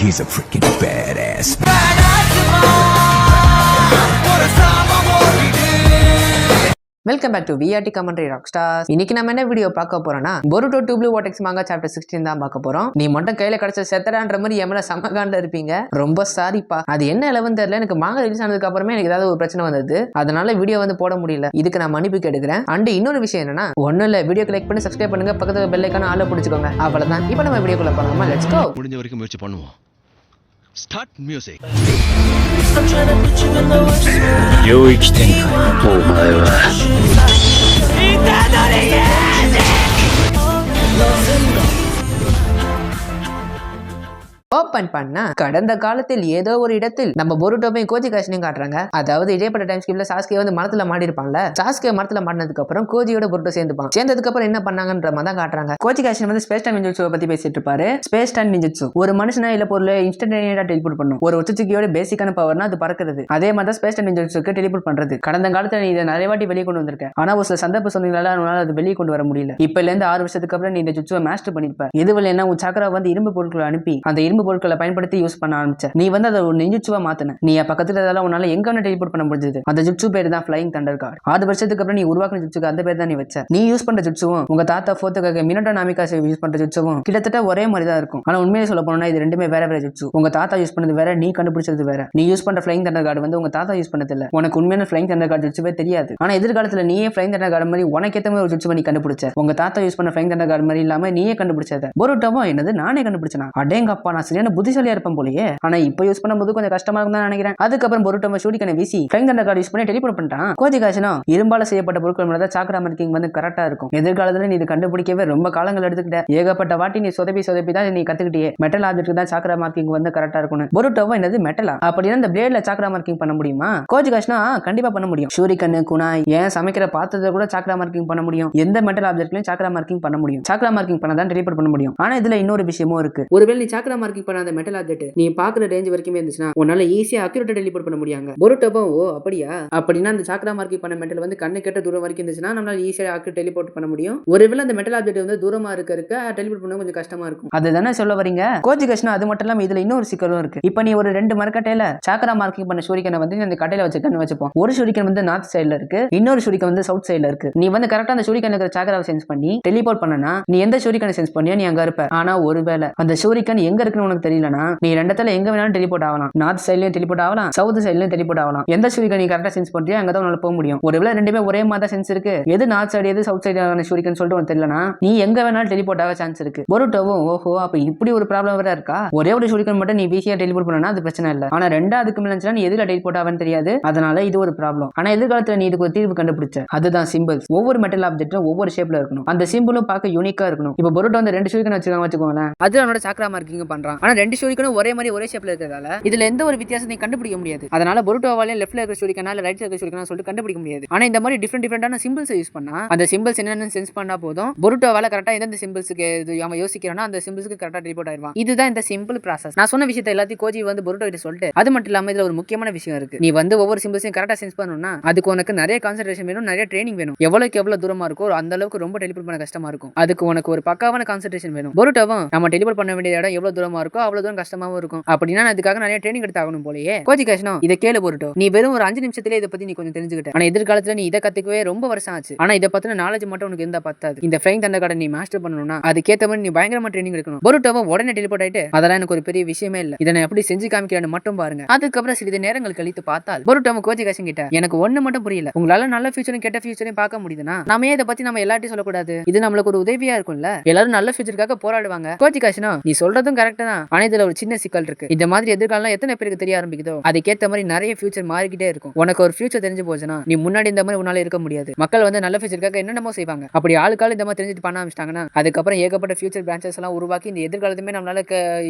He's a freaking badass. Welcome back to VRT commentary rock stars. இன்னைக்கு நம்ம என்ன video பார்க்க போறோம்னா Boruto two blue vortex manga chapter 16 தான் பார்க்க போறோம். நீ மட்டும் கையில கிடைச்ச செத்தடான்ற மாதிரி எமல சமகாண்ட இருப்பீங்க. ரொம்ப சாரிப்பா, அது என்ன 11 தெரியல. எனக்கு மாங்கா ரிலீஸ் ஆனதுக்கு அப்புறமே எனக்கு ஏதாவது ஒரு பிரச்சனை வந்தது, அதனால வீடியோ வந்து போட முடியல. இதுக்கு நான் மன்னிப்பு கேட்டுக்கிறேன். அண்ட் இன்னொரு விஷயம் என்னன்னா, ஒன்னும் இல்ல, வீடியோக்கு லைக் பண்ணி சப்ஸ்கிரைப் பண்ணுங்க, பக்கத்துல பெல் ஐகானை ஆல்ல பிடிச்சுக்கோங்க. அவ்வளவுதான். இப்போ நம்ம வீடியோக்குள்ள போலாமா? Let's go. முடிஞ்ச வரைக்கும் முயற்சி பண்ணுவோம். Start music. 領域展開。お前はஓபன் பண்ணா கடந்த காலத்தில் ஏதோ ஒரு இடத்தில் நம்ம பொருட்டோவையும் கோஜி காஷனையும் காட்டுறாங்க. அதாவது இதேப்பட்ட டைம் ஸ்கிப்ல சாஸ்கே வந்து மரத்துல மாடி இருப்பான்ல. சாஸ்கே மரத்துல மாட்டினதுக்கு அப்புறம் கோஜியோட பொருட்டோ சேர்ந்ததுக்கு அப்புறம் என்ன பண்ணாங்கன்ற மாதிரி தான் காட்டுறாங்க. கோஜி காஷன் வந்து ஸ்பேஸ் டைம் நிஞ்சுட்சு பத்தி பேசிட்டு இருப்பாரு. ஸ்பேஸ் டைம் நிஞ்சுட்சு ஒரு மனுஷனா இல்ல பொருள் இன்ஸ்டன்டேனியஸா டெலிபோர்ட் பண்ணும். ஒரு உச்சச்சுக்கியோட பேசிக்கான பவர்னா அது பறக்கிறது. அதே மாதிரி தான் ஸ்பேஸ் டைம் நிஞ்சுட்சுக்கு டெலிபோர்ட் பண்றது. கடந்த காலத்துல நீ இதை நிறைய வாட்டி வெளியே கொண்டு வந்திருக்க, ஆனா ஒரு சில சந்தர்ப்ப சொன்னீங்களால உன்னால அது வெளியே கொண்டு வர முடியல. இப்ப இருந்து 6 வருஷத்துக்கு அப்புறம் நீ இந்த ஜுட்சுவை மாஸ்டர் பண்ணிருப்ப. எதுவரை என்ன உன் சக்கரா வந்து இரும்பு பொருட்களை அனுப்பி அந்த இரும்பு பொருட்களை பயன்படுத்தி யூஸ் பண்ண ஆரம்பிச்ச. நீ வந்து அதை ஒரு நிஞ்சுட்சுவா மாத்தின. நீ பக்கத்துல இதெல்லாம் உன்னால எங்க வேணா டெலிபோர்ட் பண்ண முடிஞ்சது. அந்த ஜுட்சு பேர் தான் ஃப்ளையிங் தண்டர் கார்டு. 6 வருஷத்துக்கு அப்புறம் நீ உருவாக்கின ஜுட்சுக்கு அந்த பேர் தான் நீ வச்ச. நீ யூஸ் பண்ற ஜுட்சுவும் உங்க தாத்தா ஃபோர்த்துக்காக மினோட்டோ நாமிகா யூஸ் பண்ற ஜுட்சுவும் கிட்டத்தட்ட ஒரே மாதிரி தான் இருக்கும். ஆனா உண்மையை சொல்ல போனா இது ரெண்டுமே வேற வேற ஜுட்சு. உங்க தாத்தா யூஸ் பண்ணது வேற, நீ கண்டுபிடிச்சது வேற. நீ யூஸ் பண்ற ஃப்ளையிங் தண்டர் கார்டு வந்து உங்க தாத்தா யூஸ் பண்ணது இல்ல. உனக்கு உண்மையான ஃப்ளையிங் தண்டர் கார்டு ஜுட்சுவே தெரியாது. ஆனா எதிர்காலத்துல நீயே ஃப்ளையிங் தண்டர் கார்டு மாதிரி உனக்கு ஏத்த மாதிரி ஒரு ஜுட்சுவை நீ கண்டுபிடிச்ச. உங்க தாத்தா யூஸ் பண்ண ஃப்ளையிங் தண்டர் கார்டு மாதிரி இல்லாம நீயே கண்டுபிடிச்சத. பொருட்டோவோ என்னது நானே கண்டுபிடிச்சனா? அடேங்கப்பா, நான் சரியான புத்திசாலியா இருப்பேன் போலயே. ஆனா இப்ப யூஸ் பண்ணும்போது கொஞ்சம் கஷ்டமா இருக்கும் தான் நினைக்கிறேன். அதுக்கப்புறம் பொருட்டோவோ ஷூரிகனை வீசி ஃப்ளையிங் தண்டர் கார்டு யூஸ் பண்ணி டெலிபோர்ட் பண்ணிட்டான். கோஜி காஷனும் இரும்பால செய்யப்பட்ட பொருட்கள் மேல தான் சாக்ரா மார்க்கிங் வந்து கரெக்டா இருக்கும். எதிர்காலத்துல நீ இது கண்டுபிடிக்கவே ரொம்ப காலங்கள் எடுத்துக்கிட்ட. ஏகப்பட்ட வாட்டி நீ சொதப்பி தான் நீ கத்துக்கிட்டே. மெட்டல் ஆப்ஜெக்ட் தான் சாக்ரா மார்க்கிங் வந்து கரெக்டா இருக்கும். பொருட்டோவோ என்னது மெட்டலா? அப்படின்னா இந்த பிளேட்ல சாக்ரா மார்க்கிங் பண்ண முடியுமா? கோஜி காஷனா கண்டிப்பா பண்ண முடியும். ஷூரிகன், குனாய், ஏன் சமைக்கிற பாத்திரத்தை கூட சாக்ரா மார்க்கிங் பண்ண முடியும். எந்த மெட்டல் ஆப்ஜெக்ட்லயும் சாக்ரா மார்க்கிங் பண்ண முடியும். சாக்ரா மார்க்கிங் பண்ணதான் டெலிபோர்ட் பண்ண முடியும். ஆனா இதுல இன்னொரு விஷயமும் இருக்கு. ஒருவேளை நீ சாக்ரா மார்க்கிங் பண்ணாத மெட்டல் ஆப்ஜெக்ட் நீ பாக்குற ரேஞ்ச் வரைக்கும் இருந்துச்சுன்னா உன்னால ஈஸியா அக்யூரேட்டா டெலிபோர்ட் பண்ண முடியாங்க. பொருட்டோவோ ஓ அப்படியா? அப்படின்னா அந்த சாக்ரா மார்க்கிங் பண்ண மெட்டல் வந்து கண்ணு கேட்ட தூரம் வரைக்கும் இருந்துச்சுன்னா நம்மளால ஈஸியா அக்யூரேட் டெலிபோர்ட் பண்ண முடியும். ஒருவேளை அந்த மெட்டல் ஆப்ஜெக்ட் வந்து தூரமா இருக்க டெலிபோர்ட் பண்ண கொஞ்சம் கஷ்டமா இருக்கும். அதுதானே சொல்ல வரீங்க கோஜி காஷனா? அது மட்டும் இல்லாம இதுல இன்னொரு சிக்கலும் இருக்கு. இப்போ நீ ஒரு 2 மரக்கட்டையில சாக்ரா மார்க்கிங் பண்ண ஷூரிகனை வந்து அந்த கட்டையில வச்சுக்கன்னு வச்சுப்போம். ஒரு ஷூரிகன் வந்து நார்த் சைடுல இருக்கு, இன்னொரு ஷூரிகன் வந்து சவுத் சைடுல இருக்கு. நீ வந்து கரெக்டா அந்த ஷூரிகன் இருக்கிற சாக்ராவை சென்ஸ் பண்ணி டெலிபோர்ட் பண்ணனா நீ எந்த ஷூரிகனை சென்ஸ் பண்ணியோ நீ அங்க இருப்ப. ஆனா ஒருவேளை அந்த ஷூரிகன் எங்க இருக்குன்னு உனக்கு தெரியலனா நீ ரெண்டத்துல எங்க வேணாலும் டெலிபோர்ட் ஆகலாம். நார்த் சைடுலயும் டெலிபோர்ட் ஆகலாம், சவுத் சைடுலயும் டெலிபோர்ட் ஆகலாம். எந்த ஷூரிகன் நீ கரெக்டா சென்ஸ் பண்றியோ அங்க தான் உன்னால போக முடியும். ஒருவேளை ரெண்டுமே ஒரே மாதிரி சென்ஸ் இருக்கு, எது நார்த் சைடு எது சவுத் சைடு ஷூரிகன் சொல்லிட்டு உனக்கு தெரியலனா நீ எங்க வேணாலும் டெலிபோர்ட் ஆக சான்ஸ் இருக்கு. பொருட்டோவோ ஓஹோ அப்ப இப்படி ஒரு ப்ராப்ளம் வேற இருக்கா? ஒரே ஒரு ஷூரிகன் மட்டும் நீ ஈஸியா டெலிபோர்ட் பண்ணனா அது பிரச்சனை இல்ல. ஆனா ரெண்டாவதுக்கு மேல நீ எதுல டெலிபோர்ட் ஆவன்னு தெரியாது, அதனால இது ஒரு ப்ராப்ளம். ஆனா எதிர்காலத்துல நீ இதுக்கு ஒரு தீர்வு கண்டுபிடிச்ச. அதுதான் சிம்பிள்ஸ். ஒவ்வொரு மெட்டல் ஆப்ஜெக்ட்டும் ஒவ்வொரு ஷேப்ல இருக்கணும். அந்த சிம்பிளும் பார்க்க யூனிக்கா இருக்கணும். இப்போ பொருட்டோ வந்து 2 ஷூரிகன் வச்சுக்கோங்களேன், அது அவனோட சாக்ரா மார்க்கிங் பண்றான். ஆனா 2 ஷூரிகனும் ஒரே மாதிரி ஒரே ஷேப்ல இருக்கிறதால இதுல எந்த ஒரு வித்தியாசத்தையும் கண்டுபிடிக்க முடியாது. அதனால பொருட்டோவால லெஃப்ட்ல இருக்கிற ஷூரிகனா இல்ல ரைட்ல இருக்கிற ஷூரிகனா சொல்லிட்டு கண்டுபிடிக்க முடியாது. ஆனா இந்த மாதிரி டிஃபரெண்டான சிம்பிள்ஸ் யூஸ் பண்ணா அந்த சிம்பிள்ஸ் என்னன்னு சென்ஸ் பண்ணா போதும். பொருட்டோவால கரெக்டா எந்த சிம்பிள்ஸ்க்கு அவன் யோசிக்கிறானோ அந்த சிம்பிள்ஸ்க்கு கரெக்டா டெலிபோர்ட் ஆயிடுவான். இதுதான் இந்த சிம்பிள் ப்ராசஸ். நான் சொன்ன விஷயத்தை எல்லாத்தையும் கோஜி வந்து பொருட்டோ கிட்ட சொல்லிட்டு, அது மட்டும் இல்லாம இதுல ஒரு முக்கியமான விஷயம் இருக்கு. நீ வந்து ஒவ்வொரு சிம்பிள்ஸையும் கரெக்டா சென்ஸ் பண்ணணும்னா அதுக்கு உனக்கு நிறைய கான்சென்ட்ரேஷன் வேணும், நிறைய ட்ரைனிங் வேணும். எவ்வளவு தூரமா இருக்கோ அந்த அளவுக்கு ரொம்ப டெலிபோர்ட் பண்ண கஷ்டமா இருக்கும். அதுக்கு உனக்கு ஒரு பக்காவான கான்சென்ட்ரேஷன் வேணும். பொருட்டோவும் நம்ம டெலிபோர்ட் பண்ண வேண்டிய இடம் எவ்வளவு தூரமா இருக்கோ அவ்வளவு தூரம் கஷ்டமாவும் இருக்கும். அப்படின்னா அதுக்காக நிறைய ட்ரைனிங் எடுத்து ஆகணும் போலயே. கோஜி காஷனோ இதை கேளு பொருட்டோ, நீ வெறும் ஒரு 5 நிமிஷத்துல இதை பத்தி நீ கொஞ்சம் தெரிஞ்சுக்கிட்ட. ஆனா எதிர்காலத்துல நீ இதை கத்துக்கவே ரொம்ப வருஷம் ஆச்சு. ஆனா இதை பத்தின நாலேஜ் மட்டும் உனக்கு இருந்தா பத்தாது. இந்த ஃப்ளையிங் தண்டர் கார்டை நீ மாஸ்டர் பண்ணணும்னா அதுக்கேற்ற மாதிரி நீ பயங்கரமா ட்ரைனிங் எடுக்கணும். பொருட்டோவோ உடனே டெலிபோர்ட் ஆயிட்டு அதெல்லாம் எனக்கு ஒரு பெரிய விஷயமே இல்ல, இதை நான் எப்படி செஞ்சு காமிக்கிறேன்னு மட்டும் பாருங்க. அதுக்கப்புறம் சிறிது நேரங்கள் கழித்து பார்த்தால் பொருட்டோவோ கோஜி காஷன் கிட்ட எனக்கு ஒண்ணு மட்டும் புரியல, உங்களால நல்ல ஃபியூச்சரும் கெட்ட ஃபியூச்சரையும் பார்க்க முடியுதுன்னா நாம இதை பத்தி நம்ம எல்லாத்தையும் சொல்லக்கூடாது? இது நம்மளுக்கு ஒரு உதவியா இருக்கும்ல. எல்லாரும் நல்ல ஃபியூச்சருக்காக போராடுவாங்க. கோஜி காஷனோ நீ சொல்றதும் கரெக்ட் தான், ஆனா இதுல ஒரு சின்ன சிக்கல் இருக்கு. இந்த மாதிரி எதிர்காலம் எத்தனை பேருக்கு தெரிய ஆரம்பிக்குதோ அதுக்கேற்ற மாதிரி நிறைய ஃபியூச்சர் மாறிக்கிட்டே இருக்கும். உனக்கு ஒரு ஃபியூச்சர் தெரிஞ்சு போச்சுன்னா நீ முன்னாடி இந்த மாதிரி உன்னால இருக்க முடியாது. மக்கள் வந்து நல்ல ஃபியூச்சருக்காக என்னென்னமோ செய்வாங்க. அப்படி ஆளுக்கால இந்த மாதிரி தெரிஞ்சுட்டு பண்ண ஆரம்பிச்சிட்டாங்கன்னா அதுக்கப்புறம் ஏகப்பட்ட ஃபியூச்சர் பிரான்ச்சஸ் எல்லாம் உருவாக்கி இந்த எதிர்காலத்துமே நம்மளால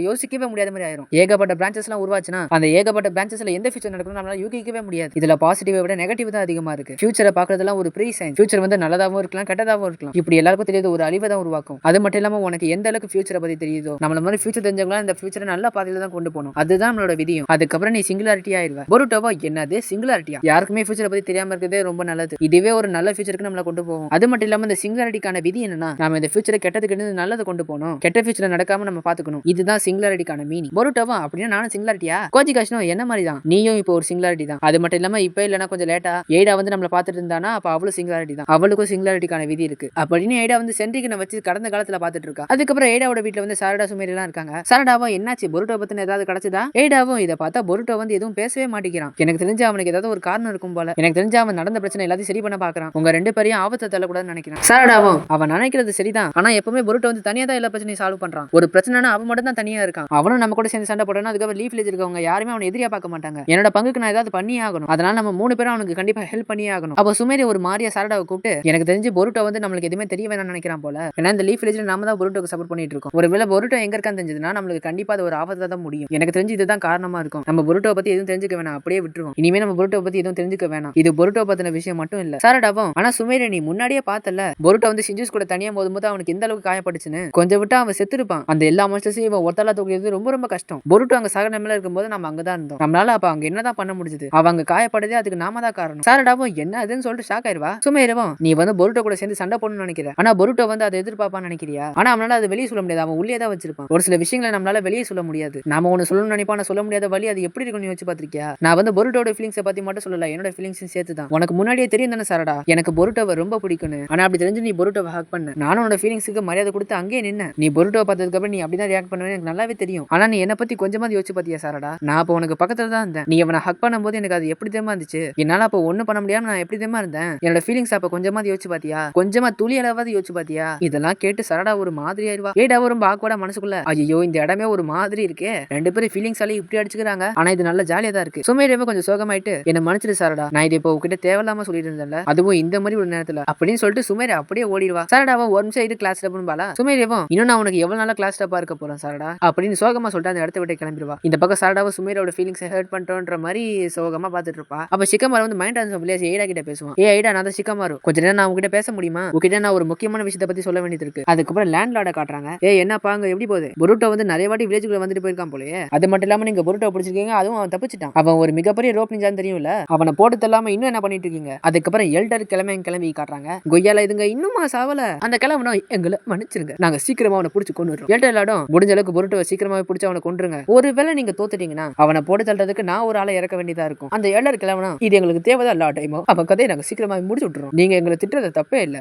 யோசிக்கவே முடியாத மாதிரி ஆயிரும். ஏகப்பட்ட பிரான்ச்சஸ் எல்லாம் உருவாச்சுன்னா அந்த ஏகப்பட்ட பிரான்ச்சஸ்ல எந்த ஃபியூச்சர் நடக்கணும் நம்மளால யூகிக்கவே முடியாது. இதுல பாசிட்டிவை விட நெகட்டிவ் தான் அதிகமா இருக்கு. ஃபியூச்சரை பாக்குறதெல்லாம் ஒரு ப்ரீ சைன். ஃபியூச்சர் வந்து நல்லதாகவும் இருக்கலாம் கெட்டதாகவும் இருக்கலாம். இப்படி எல்லாருக்கும் தெரியாத ஒரு அழிவை தான் உருவாக்கும். அது மட்டும் இல்லாம உனக்கு எந்த அளவுக்கு ஃபியூச்சரை பத்தி தெரியுதோ நம்மள மாதிரி ஃபியூச்சர் தெரிஞ்சவங்க அவங்கள இந்த ஃபியூச்சரை நல்ல பாதையில தான் கொண்டு போகணும். அதுதான் நம்மளோட விதியும். அதுக்கப்புறம் நீ சிங்குலாரிட்டி ஆயிருவ. பொருட்டோவா என்னது சிங்குலாரிட்டியா? யாருக்குமே ஃபியூச்சரை பத்தி தெரியாம இருக்கிறதே ரொம்ப நல்லது. இதுவே ஒரு நல்ல ஃபியூச்சருக்கு நம்மள கொண்டு போகும். அது மட்டும் இல்லாம இந்த சிங்குலாரிட்டிக்கான விதி என்னன்னா, நம்ம இந்த ஃபியூச்சரை கெட்டதுக்கு நல்லதை கொண்டு போகணும். கெட்ட ஃபியூச்சரை நடக்காம நம்ம பாத்துக்கணும். இதுதான் சிங்குலாரிட்டிக்கான மீனிங். பொருட்டோவா அப்படின்னா நானும் சிங்குலாரிட்டியா? கோஜிகாஷனும் என்ன மாதிரி தான், நீயும் இப்போ ஒரு சிங்குலாரிட்டி தான். அது மட்டும் இல்லாம இப்ப இல்லைன்னா கொஞ்சம் லேட்டா எய்டா வந்து நம்மள பாத்துட்டு இருந்தானா அப்ப அவளும் சிங்குலாரிட்டி தான். அவளுக்கும் சிங்குலாரிட்டிக்கான விதி இருக்கு அப்படின்னு எய்டா வந்து சென்ட்ரிகனை வச்சு கடந்த காலத்துல பாத்துட்டு இருக்கா. அதுக்கப்புறம் எய்டாவோட வீட்டுல வந்து சாரடா சுமேரி எல்லாம் இருக்காங்க. சாரடாவோ என்னாச்சு பொருட்டோ பத்தின ஏதாவது கிடைச்சதா? எய்டாவும் இதை பார்த்தா பொருட்டோ வந்து எதுவும் பேசவே மாட்டேங்கிறான். எனக்கு தெரிஞ்சு அவனுக்கு ஏதாவது ஒரு காரணம் இருக்கும் போல. எனக்கு தெரிஞ்சு அவன் நடந்த பிரச்சனை எல்லாத்தையும் சரி பண்ண பாக்குறான். உங்க ரெண்டு பேரையும் ஆபத்தை தள்ளக்கூடாதுன்னு நினைக்கிறான். சாரடாவும் அவன் நினைக்கிறது சரிதான். ஆனா எப்பவுமே பொருட்டோ வந்து தனியா தான் எல்லா பிரச்சனையும் சால்வ் பண்றான். ஒரு பிரச்சனைனா அவன் மட்டும் தான் தனியா இருக்கான். அவனும் நம்ம கூட சேர்ந்து சண்டை போடணும். அதுக்கப்புறம் லீஃப் வில்லேஜ் இருக்கவங்க யாருமே அவனை எதிரியா பார்க்க மாட்டாங்க. என்னோட பங்குக்கு நான் ஏதாவது பண்ணி ஆகணும். அதனால நம்ம 3 பேரும் அவனுக்கு கண்டிப்பா ஹெல்ப் பண்ணி ஆகணும். அப்போ சுமேரி ஒரு மாரியா சாரடாவை கூப்பிட்டு எனக்கு தெரிஞ்சு பொருட்டோ வந்து நம்மளுக்கு எதுவுமே தெரிய வேணாம்னு நினைக்கிறான் போல. ஏன்னா இந்த லீஃப் வில்லேஜ்ல நாம தான் பொருட்டோக்கு சப்போர்ட் பண்ணிட்டு இருக்கோம். ஒருவேளை பொருட்டோ எங்க இருக்கான்னு தெரிஞ்சதுன்னா நம்மளுக்கு கண்டிப்பா அது ஒரு ஆபத்தா தான் முடியும். எனக்கு தெரிஞ்சு இதுதான் காரணமா இருக்கும். நம்ம பொருட்டோ பத்தி எதுவும் தெரிஞ்சுக்க வேணாம், அப்படியே விட்டுருவோம். இனிமே நம்ம பொருட்டோ பத்தி எதுவும் தெரிஞ்சுக்க வேணாம். இது பொருட்டோ பத்தின விஷயம் மட்டும் இல்ல. சாரடாவும் ஆனா சுமேரி நீ முன்னாடியே பார்த்தல பொருட்டோ வந்து ஷிஞ்சுஸ் கூட தனியா போது அவனுக்கு எந்த அளவுக்கு காயப்பட்டுச்சுன்னு. கொஞ்சம் விட்டா அவன் செத்துருப்பான். அந்த எல்லா மாஸ்டர்ஸையும் இவன் ஒருத்தலா தூக்கியது ரொம்ப ரொம்ப கஷ்டம். பொருட்டோ அங்க சக நிலைமையில இருக்கும்போது நம்ம அங்கதான் இருந்தோம். நம்மளால அப்ப அங்க என்னதான் பண்ண முடிஞ்சது? அவங்க காயப்பட்டதே அதுக்கு நாம தான் காரணம். சாரடாவும் என்ன அதுன்னு சொல்லிட்டு ஷாக் ஆயிருவா. சுமேரவும் நீ வந்து பொருட்டோ கூட சேர்ந்து சண்டை போடணும்னு நினைக்கிற. ஆனா பொருட்டோ வந்து அதை எதிர்பார்ப்பான்னு நினைக்கிறியா? ஆனா அவனால அது வெளியே சொல்ல முடியாது. அவன் உள்ளே தான் வச்சிருப்பான். ஒரு சில விஷயங்களை நம்மளால வெளியே சொல்ல முடியாது. நாம ஒன்னு சொல்லணும்னு நினைப்பான சொல்ல முடியாத வழி அது எப்படி இருக்கும்னு யோசிச்சு பாத்திருக்கியா? நான் வந்து பொருட்டோட ஃபீலிங்ஸை பத்தி மட்டும் சொல்லல, என்னோட ஃபீலிங்ஸும் சேர்த்து தான். உனக்கு முன்னாடியே தெரியும் தானே சாரடா எனக்கு பொருட்டோவை ரொம்ப பிடிக்கும்னு. ஆனா அப்படி தெரிஞ்சு நீ பொருட்டோவை ஹக் பண்ண. நானும் உன்னோட ஃபீலிங்ஸுக்கு மரியாதை கொடுத்து அங்கேயே நின்ன. நீ பொருட்டோவை பார்த்ததுக்கு அப்புறம் நீ அப்படிதான் ரியாக்ட் பண்ணுவேன்னு எனக்கு நல்லாவே தெரியும். ஆனா நீ என்ன பத்தி கொஞ்சமாவது யோசிச்சு பாத்தியா சாரடா? நான் அப்போ உனக்கு பக்கத்துல தான் இருந்தேன். நீ அவனை ஹக் பண்ணும்போது எனக்கு அது எப்படி தெரியுமா இருந்துச்சு? என்னால அப்போ ஒண்ணு பண்ண முடியாம நான் எப்படி தெரியுமா இருந்தேன்? என்னோட ஃபீலிங்ஸ் அப்ப கொஞ்சமாவது யோசிச்சு பாத்தியா? கொஞ்சமா துளி அளவாவது யோசிச்சு பாத்தியா? இதெல்லாம் கேட்டு சாரடா ஒரு மாதிரி ஆயிருவா. ஏடா ரொம்ப ஆக்வர்டா மனசுக்குள்ள ஐயோ இந்த இடமே ஒரு மாதிரி இருக்கே, ரெண்டு பேரும் ஃபீலிங்ஸ் ஆலே இப்படி அடிச்சுக்கிறாங்க. ஆனா இது நல்ல ஜாலியா தான் இருக்கு. சுமேரியாவே கொஞ்சம் சோகமாயிட்டு என்ன மன்னிச்சிடு சாரடா, நான் இது இப்போ உங்ககிட்ட தேவையில்லாம சொல்லிட்டு இருந்தேன்ல, அதுவும் இந்த மாதிரி ஒரு நேரத்துல அப்படின்னு சொல்லிட்டு சுமேரி அப்படியே ஓடிடுவா. சாரடாவும் ஒரு நிமிஷம் இது கிளாஸ் டப்னு பாலா. சுமேரியாவும் இன்னும் நான் உனக்கு எவ்வளவு நாளா கிளாஸ் டப்பா இருக்க போறேன் சாரடா அப்படின்னு சோகமா சொல்லிட்டு அந்த இடத்த விட்டு கிளம்பிடுவா. இந்த பக்கம் சாரடாவும் சுமேரியோட ஃபீலிங்ஸ் ஹர்ட் பண்ணிட்டோன்ற மாதிரி சோகமா பாத்துட்டு இருப்பா. அப்ப சிக்கமாரு வந்து மைண்ட் ஆன்சர் வில்லேஜ் ஏடா கிட்ட பேசுவான். ஐடா நான் தான் சிக்கமாரு, கொஞ்ச நேரம் நான் உங்ககிட்ட பேச முடியுமா? உங்ககிட்ட நான் ஒரு முக்கியமான விஷயத்தை பத்தி சொல்ல வேண்டியது இருக்கு. அதுக்கப்புறம் லேண்ட் லார்ட காட்டுறாங்க. என்னப்பா அங்க எப்படி போகுது? பொருட்டோ வந்து நிறைய வாட்டி வில்லேஜுக்குள்ள வந்துட்டு போயிருக்கான் போலயே. அது மட்டும் இல்லாம நீங்க பொருட்டோ பிடிச்சிருக்கீங்க, அதுவும் அவன் தப்பிச்சிட்டான். அவன் ஒரு மிகப்பெரிய ரோப் நிஞ்சான்னு தெரியும்ல, அவனை போட்டு தள்ளாம இன்னும் என்ன பண்ணிட்டு இருக்கீங்க? அதுக்கப்புறம் எல்டர் கிளம்பி காட்டுறாங்க. கொய்யால இதுங்க இன்னுமா சாவல? அந்த கிளம்பணும் எங்களை மன்னிச்சிருங்க, நாங்க சீக்கிரமா அவனை பிடிச்சி கொண்டு வரோம். எல்டர் லாடும் முடிஞ்ச அளவுக்கு பொருட்டோவை சீக்கிரமாவே பிடிச்சி அவனை கொண்டுருங்க. ஒருவேளை நீங்க தோத்துட்டீங்கன்னா அவனை போட்டு தள்ளுறதுக்கு நான் ஒரு ஆளை இறக்க வேண்டியதா இருக்கும். அந்த எல்டர் கிளம்பணும் இது எங்களுக்கு தேவைதான் எல்லா டைமும். அவன் கதையை நாங்க சீக்கிரமா முடிச்சு விட்டுறோம். நீங்க எங்களை திட்டுறது தப்பே இல்ல.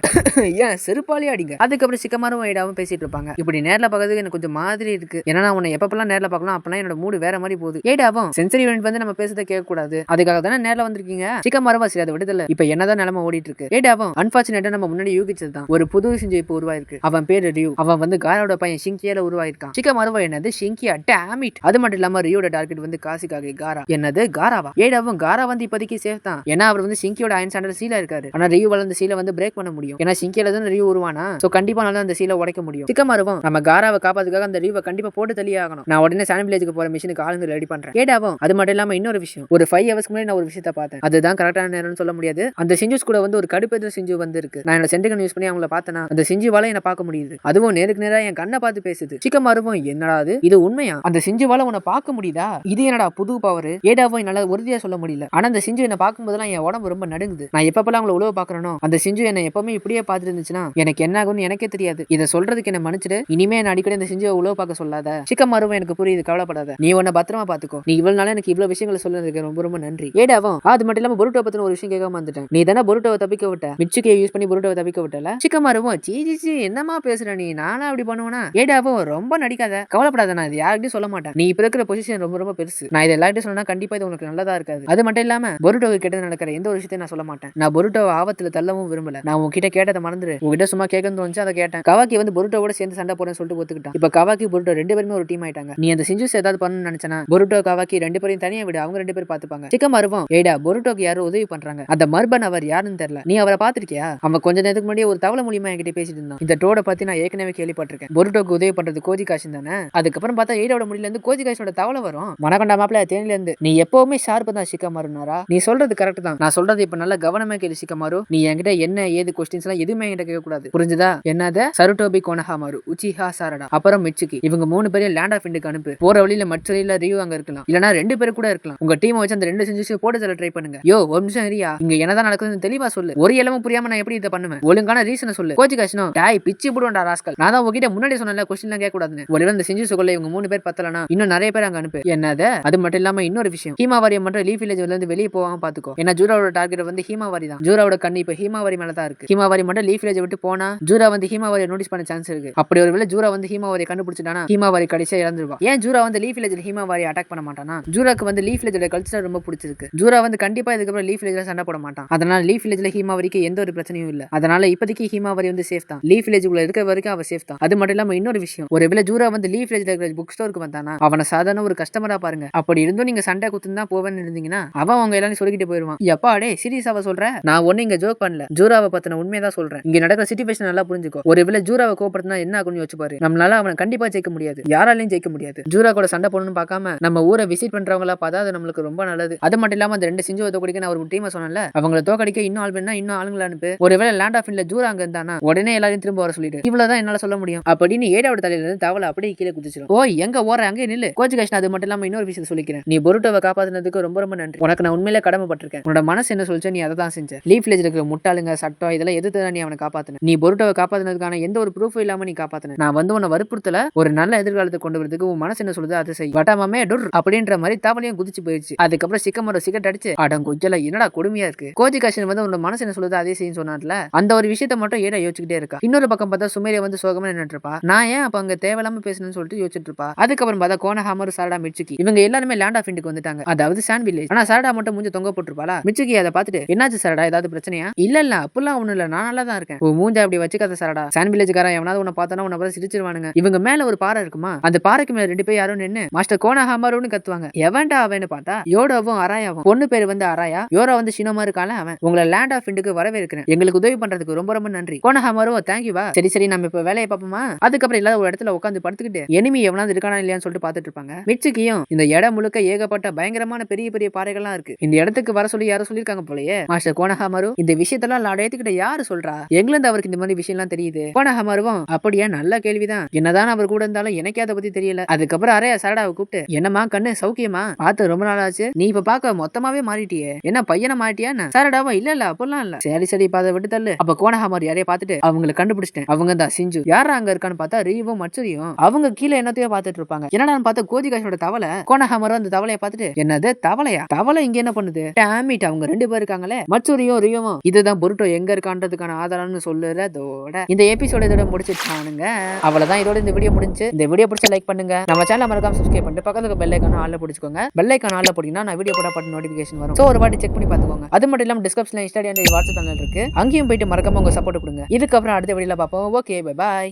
ஏன் செருப்பாலே அடிங்க. அதுக்கப்புறம் சிக்கமாரும் ஐடாவும் பேசிட்டு இருப்பாங்க. இப்படி நேர்ல பார்க்கறதுக்கு எனக்கு கொஞ்சம் மாதிரி இருக்கு. ஏன்னா நான் உன்னை எப்பப்பெல்லாம் நேர்ல பார்க்கலாம் அப்பெல்லாம் என்னோட மூடு வேற மாதிரி போகுது. ஐடாவும் சென்சரி யூனிட் வந்து நம்ம பேசுறதை கேட்க கூடாது, அதுக்காக தானே நேர்ல வந்திருக்கீங்க. சிக்கமாரவா சரி அதை விடுதல. இப்ப என்னதான் நிலைமை ஓடிட்டு இருக்கு. ஐடாவும் அன்பார்ச்சுனேட்டா நம்ம முன்னாடி யூகிச்சது தான். ஒரு புது சிஞ்சு இப்போ உருவாயிருக்கு. அவன் பேரு ரியூ. அவன் வந்து காரோட பையன் ஷிங்கியால உருவாயிருக்கான். சிக்கமாரவா என்னது ஷிங்கியா? Dam it. அது மட்டும் இல்லாம ரியோட டார்கெட் வந்து காசிகாகே காரா. என்னது காராவா? ஐடாவும் காரா வந்து இப்போதைக்கு சேஃப் தான். ஏன்னா அவர் வந்து ஷிங்கியோட அயன் ஸ்டாண்டர்ட் சீலா இருக்காரு. ஆனா ரியூ அந்த சீலை வந்து பிரேக் பண்ண முடியும். ஏன்னா ஷிங்கியால தான் ரியூ உருவானா, சோ கண்டிப்பா நல்லா அந்த சீலை உடைக்க முடியும். சிக்கமாரவும் நம்ம காராவை காப்பாத்துக்காக அந்த ரியூவை கண்டிப்பா போட்டு தள்ளியே ஆகணும். நான் உடனே சான் வில்லேஜுக்கு போற மிஷினுக்கு ஆளுங்க ரெடி பண்றேன். ஏடாவும் அது மட்டும் இல்லாம இன்னொரு விஷயம், ஒரு 5 ஹவர்ஸ்க்கு முன்னாடி நான் ஒரு விஷயத்தை பார்த்தேன். அதுதான் கரெக்டான நேரம்னு சொல்ல முடியாது. அந்த சிஞ்சுஸ் கூட வந்து ஒரு கடுப்பெதிர சிஞ்சு வந்து இருக்கு. நான் என்னோட சென்டகன் யூஸ் பண்ணி அவங்கள பார்த்தேனா அந்த சிஞ்சுவால என்ன பார்க்க முடியுது. அதுவும் நேருக்கு நேரா என் கண்ணை பார்த்து பேசுது. சிக்கமாரவும் என்னடா இது உண்மையா? அந்த சிஞ்சுவால உன்னை பார்க்க முடியுதா? இது என்னடா புது பவர்? ஏடாவும் என்னால உறுதியா சொல்ல முடியல. ஆனா அந்த சிஞ்சு என்ன பார்க்கும்போதெல்லாம் என் உடம்பு ரொம்ப நடுங்குது. நான் எப்பப்பெல்லாம் அவங்கள உழவு பார்க்கறனோ அந்த சிஞ்சு என்ன எப்பவுமே இப்படியே பார்த்துட்டு இருந்துச்சுன்னா எனக்கு என்ன ஆகும்னு எனக்கே தெரியாது. இதை சொல்றதுக்கு என்ன மன்னிச்சிடு. இனிமே நான் அடிக்கடி இந்த சிஞ்சுவை உழவு பார்க்க சொல்லாத. சிக்கமாரவும் எனக்கு புரியுது, கவலைப்படாத. நீ உன்னை பத்திரமா பாத்துக்கோ. நீ இவ்வளவு நாள எனக்கு இவ்வளவு விஷயங்களை சொல்லுறதுக்கு ரொம்ப ரொம்ப நன்றி. ஏடாவும் அது மட்டும் இல்லாம பொருட்டோ பத்தின ஒரு விஷயம் கேட்காம வந்துட்டேன். நீ தானே பொருட்டோவை தப்பிக்க விட்ட, மிச்சுக்கியை யூஸ் பண்ணி பொருட்டோவை தப்பிக்க விட்டல. சிக்கமாரவும் சீ என்னமா பேசுற நீ? நானா அப்படி பண்ணுவேனா? ஏடாவும் ரொம்ப நடிக்காத, கவலைப்படாத. நான் இது யார்கிட்டயும் சொல்ல மாட்டேன். நீ இப்ப இருக்கிற பொசிஷன் ரொம்ப ரொம்ப பெருசு. நான் இதை எல்லார்ட்டும் சொன்னா கண்டிப்பா இது உனக்கு நல்லதா இருக்காது. அது மட்டும் இல்லாம பொருட்டோவை கெட்டது நடக்கிற எந்த ஒரு விஷயத்தையும் நான் சொல்ல மாட்டேன். நான் பொருட்டோவை ஆபத்துல தள்ளவும் விரும்பல. நான் உங்ககிட்ட கேட்டதை மறந்துரு. உங்ககிட்ட சும்மா கேட்கணும் தோணுச்சு அதை கேட்டேன். கவாக்கி வந்து பொருட்டோவோட சேர்ந்து சண்டை போறேன்னு சொல்லிட்டு ஒத்துக்கிட்டான். இப்ப கவாக்கி பொருட்டோ ரெண்டு பேருமே ஒரு டீம் ஆயிட்டாங்க. நீ அந்த சிஞ்சுஸ் ஏதாவது பண்ணணும்னு நினைச்சனா பொருட்டோ கவாக்கி ரெண்டு பேரையும் தனியா விடு, அவங்க ரெண்டு பேரும் பாத்துப்பாங்க. சிக்கமாரவும் ஏடா பொருட்டோக்கு யாரும் உதவி பண்றாங்க, அந்த மர்பன் அவர் யாருன்னு தெரியல, நீ அவரை பாத்திருக்கியா? அவன் கொஞ்ச நேரத்துக்கு முன்னாடி ஒரு தவளை மூலியமா என்கிட்ட பேசிட்டு இருந்தான். இந்த டோட பத்தி நான் ஏற்கனவே கேள்விப்பட்டிருக்கேன். பொருட்டோக்கு உதவி பண்றது கோஜிகாஷன் தானே. அதுக்கப்புறம் பார்த்தா ஏடாவோட முடியல இருந்து கோஜிகாஷோட தவளை வரும். மனக்கண்டா மாப்பிள்ள தேனில இருந்து. நீ எப்பவுமே ஷார்ப்பு தான் சிக்கமாருனாரா? நீ சொல்றது கரெக்ட் தான். நான் சொல்றது இப்ப நல்லா கவனமா கேளு சிக்கமாரு. நீ என்கிட்ட என்ன ஏது கொஸ்டின்ஸ் எல்லாம் எதுவுமே என்கிட்ட கேட்க கூடாது, புரிஞ்சுதா? என்னது சருட்டோபி கோனஹாமாரு, உச்சிஹா சாரடா, அப்புறம் மிச்சுகி, இவங்க 3 3 பேரையும் லேண்ட் ஆஃப் இண்டுக்கு அனுப்பு. போற வழியில மற்ற இல்ல ரியூ அங்க இருக்கலாம், இல்லனா 2 பேர் கூட இருக்கலாம். உங்க டீமை வச்சு அந்த 2 செஞ்சுஸ் போட்டு சொல்ல ட்ரை பண்ணுங்க. யோ ஒரு நிமிஷம் இரியா, இங்க என்னதான் நடக்குதுன்னு தெளிவா சொல்லு. ஒரு எலமும் புரியாம நான் எப்படி இத பண்ணுவேன்? ஒழுங்கான ரீசனை சொல்லு. கோச்சி காஷ்னோ டாய் பிச்சி புடுடா ராஸ்கல். நான் தான் உங்ககிட்ட முன்னாடி சொன்னல கொஸ்டின்லாம் கேட்க கூடாதுன்னு. ஒருவேளை இந்த செஞ்சுஸ் கொள்ள இவங்க 3 பேர் பத்தலனா இன்னும் நிறைய பேர் அங்க அனுப்பு. என்னது? அது மட்டும் இல்லாம இன்னொரு விஷயம், ஹீமாவாரி மட்டும் லீஃப் வில்லேஜ்ல இருந்து வெளிய போவாம பாத்துக்கோ. ஏன்னா ஜூராவோட டார்கெட் வந்து ஹீமாவாரி தான். ஜூராவோட கண்ணு இப்ப ஹீமாவாரி மேல தான் இருக்கு. ஹீமாவாரி மட்டும் லீஃப் வில்லேஜ் விட்டு போனா ஜூரா வந்து ஹீமாவாரியை நோட்டீஸ் பண்ண சான்ஸ் இருக்கு. அப்படி ஒருவேளை ஜூரா வந்து ஹீமாவாரியை கண்டுபிடிச்சிட்டானா ஹீமாவாரி கடைசியா இறந்துருவா. ஏன் ஜூரா வந்து லீஃப் வில்லேஜ்ல ஹீமாவாரி அட்டாக் பண்ண மாட்டானா? ஜூராக்கு வந்து லீஃப் வில்லேஜோட கல்ச்சர் ரொம்ப பிடிச்சிருக்கு. ஜூரா வந்து கண்டிப்பா இதுக்கப்புறம் லீஃப் வில்லேஜ்ல சண்டை போட மாட்டான். அதனால லீஃப் வில்லேஜ்ல ஹீமாவாரிக்கு எந்த ஒரு பிரச்சனையும் இல்ல. அதனால இப்போதைக்கு ஹீமாவாரி வந்து சேஃப் தான். லீஃப் வில்லேஜ்க்குள்ள இருக்க வரைக்கும் அவ சேஃப் தான். அது மட்டும் இல்லாம இன்னொரு விஷயம், ஒருவேளை ஜூரா வந்து லீஃப் வில்லேஜ்ல இருக்கிற புக் ஸ்டோருக்கு வந்தானா அவனை சாதாரண ஒரு கஸ்டமரா பாருங்க. அப்படி இருந்தும் நீங்க சண்டை குத்துன்னு தான் போவேன்னு இருந்தீங்கன்னா அவன் அவங்க எல்லாரும் சொல்லிக்கிட்டு போயிருவான். எப்பா டே சீரியஸாவ சொல்றேன், நான் ஒண்ணு இங்க ஜோக் பண்ணல. ஜூராவை பத்தின உண்மையை தான் சொல்றேன். இங்க நடக்கிற சிச்சுவேஷன் நல்லா புரிஞ்சுக்கோ. ஒருவேளை ஜூராவை கோபப்படுத்தினா என்ன ஆகும்னு யோசிச்சு பாரு. நம்மளால அவனை கண்டிப்பா ஜெயிக்க முடியாது, யாராலையும் ஜெயிக்க முடியாது. ஜூரா கூட சண்டை போடணும்னு பார்க்காம நம்ம ஊரை விசிட் பண்றவங்களா பார்த்தா அது நம்மளுக்கு ரொம்ப நல்லது. அது மட்டும் இல்லாம அந்த 2 சிஞ்சுவை தோக்கடிக்க நான் ஒரு டீமை சொன்னேன்ல, அவங்களை தோக்கடிக்க இன்னும் ஆள் வேணா இன்னும் ஆளுங்களை அனுப்பு. ஒருவேளை லேண்ட் ஆஃப் இன்ல ஜூரா அங்க இருந்தானா உடனே எல்லாரையும் திரும்ப வர சொல்லிட்டு. இவ்வளவுதான் என்னால சொல்ல முடியும் அப்படின்னு 7வது தலையில இருந்து தவளை அப்படியே கீழே குதிச்சிடும். ஓ எங்க ஓர அங்கே நில்லு கோச்சி காஷ்னா. அது மட்டும் இல்லாம இன்னொரு விஷயம் சொல்லிக்கிறேன், நீ பொருட்டோவை காப்பாத்தினதுக்கு ரொம்ப ரொம்ப நன்றி. உனக்கு நான் உண்மையிலே கடமைப்பட்டிருக்கேன். உன்னோட மனசு என்ன சொல்லிச்சு நீ அதை தான் செஞ்ச. லீஃப் வில்லேஜ்ல இருக்கிற முட்டாளுங்க சட்டம் இதெல்லாம் எதிர்த்து நீ அவனை காப்பாத்தின. நீ பொருட்டோவை காப்பாத்தினதுக்கான எந்த ஒரு ப்ரூஃபும் இல்லாம நீ காப்பாத்தின. நான் வந்து உன்னை வற்புறுத்தல, ஒரு நல்ல எதிர்காலத்தை கொண்டு வரதுக்கு உன் மனசு என்ன சொல்லுது அதை செய். வட்டாமே டுர் அப்படின்ற மாதிரி தவளையும் குதிச்சு போயிடுச்சு. அதுக்கப்புறம் சிக்கமர சிகரெட் அடிச்சு அடங்குஜல என்னடா கொடுமையா இருக்கு. கோச்சி காஷ்னா வந்து உன்னோட மனசு என்ன சொல்லுது அதே செய்யும் சொன்னார்ல, அந்த ஒரு விஷயத்தை மட்டும் ஏடா யோசிச்சுக்கிட்டே இருக்கா. இன்னொரு பக்கம் பார்த்தா சுமேரியா வந்து சோகமா நின்னுட்டு இருப்பா. நான் ஏன் அப்ப அங்க தேவையில்லாம பேசணும்னு சொல்லிட்டு யோசிச்சுட்டு இருப்பா. அதுக்கப்புறம் பார்த்தா கோனஹாமர் சாரடா மிட்சுகி இவங்க எல்லாருமே லேண்ட் ஆஃப் இண்டுக்கு வந்துட்டாங்க, அதாவது சாண்ட் வில்லேஜ். ஆனா சாரடா மட்டும் மூஞ்ச தொங்க போட்டுருப்பாளா. மிட்சுகி அதை பார்த்துட்டு என்னாச்சு சாரடா ஏதாவது பிரச்சனையா? இல்ல அப்பெல்லாம் ஒண்ணு இல்ல, நான் நல்லா தான் இருக்கேன். மூஞ்ச அப்படி வச்சுக்காத சாரடா, சாண்ட் வில்லேஜ்காரன் எவனாவது உன்னை பார்த்தா உன்னை பார்த்து சிரிச்சிருவானுங்க. இவங்க மேல ஒரு பாறை இருக்குமா, அந்த பாறைக்கு மேல 2 பேர் யாரும் நின்னு மாஸ்டர் கோனஹாமருன்னு கத்துவாங்க. எவன்டா அவன்னு பார்த்தா யோடாவும் அராயாவும். பொண்ணு பேரு வந்து அராயா, யோரா வந்து ஷினோமா இருக்கால அவன். உங்களை லேண்ட் ஆஃப் இண்டுக்கு வரவேற்கிறேன், எங்களுக்கு உதவி பண்றதுக்கு ரொம்ப ரொம்ப நன்றி. கோனஹாமரோ தேங்க்யூவா. சரி நம்ம இப்ப வேலையை பார்ப்போமா. அதுக்கப்புறம் எல்லாரும் ஒரு இடத்துல உட்காந்து படுத்துக்கிட்டு எனிமி எவனாவது இருக்கானா இல்லையான்னு சொல்லிட்டு பார்த்துட்டு இருப்பாங்க. மிட்சுகியும் இந்த இடம் முழுக்க ஏகப்பட்ட பயங்கரமான பெரிய பெரிய பாறைகள்லாம் இருக்கு, இந்த இடத்துக்கு வர சொல்லி யாரும் சொல்லிருக்காங்க போலயே. மாஸ்டர் கோனஹாமரு இந்த விஷயத்தெல்லாம் லாடையத்துக்கிட்ட யாரு சொல்றா, எங்கிருந்து அவருக்கு இந்த மாதிரி விஷயம் எல்லாம் தெரியுது. கோனஹாமருவும் அப்படியே நல்ல கேள்விதான், என்னதான் அவர் கூட இருந்தாலும் எனக்கே அதை பத்தி தெரியல. அதுக்கப்புறம் அரையா சரடாவை கூப்பிட்டு என்னமா கண்ணு சௌக்கியமா, பார்த்து ரொம்ப நாள் ஆச்சு, நீ இப்ப பார்க்க மொத்தமாவே மாறிட்டியே, என்ன பையனை மாறிட்டியா? சரடாவா இல்ல அப்பெல்லாம் இல்ல. சரி பாத விட்டு தள்ளு. அப்ப கோனஹாமர் யாரைய பார்த்துட்டு அவங்களை கண்டுபிடிச்சிட்டேன், அவங்க தான் சிஞ்சு. யாரா அங்க இருக்கான்னு பார்த்தா ரீவும் மட்சுரியும். அவங்க கீழே என்னத்தையோ பார்த்துட்டு இருப்பாங்க. என்னடான்னு பார்த்தா கோச்சி காஷ்னோட தவளை. கோனஹாமரும் அந்த தவளையை பார்த்துட்டு என்னது தவளையா, தவளை இங்க என்ன பண்ணுது? டேமிட் அவங்க 2 பேர் இருக்காங்களே மட்சுரியும் ரியோவும். இதுதான் பொருட்டோ எங்க இருக்கான்றதுக்கான ஆதாரம்னு சொல்லுறதோட இந்த எபிசோட இதோட முடிச்சிட்டானுங்க. அவ்வளவுதான், இதோட இந்த வீடியோ முடிஞ்சு. இந்த வீடியோ பிடிச்ச லைக் பண்ணுங்க, நம்ம சேனலை மறக்காம சப்ஸ்கிரைப் பண்ணிட்டு பக்கத்துல பெல் ஐகான் ஆல்ல பிடிச்சுக்கோங்க. பெல் ஐகான் ஆல்ல போட்டீங்கன்னா நான் வீடியோ போட பட்டு நோட்டிபிகேஷன் வரும். சோ ஒரு வாட்டி செக் பண்ணி பாத்துக்கோங்க. அது மட்டும் இல்லாம டிஸ்கிரிப்ஷன்ல இன்ஸ்டாகிராம் வாட்ஸ்அப் சேனல் இருக்கு, அங்கேயும் போயிட்டு மறக்காம உங்க சப்போர்ட் கொடுங்க. இதுக்கப்புறம் அடுத்த வீடியோல பார்ப்போம். Okay bye bye.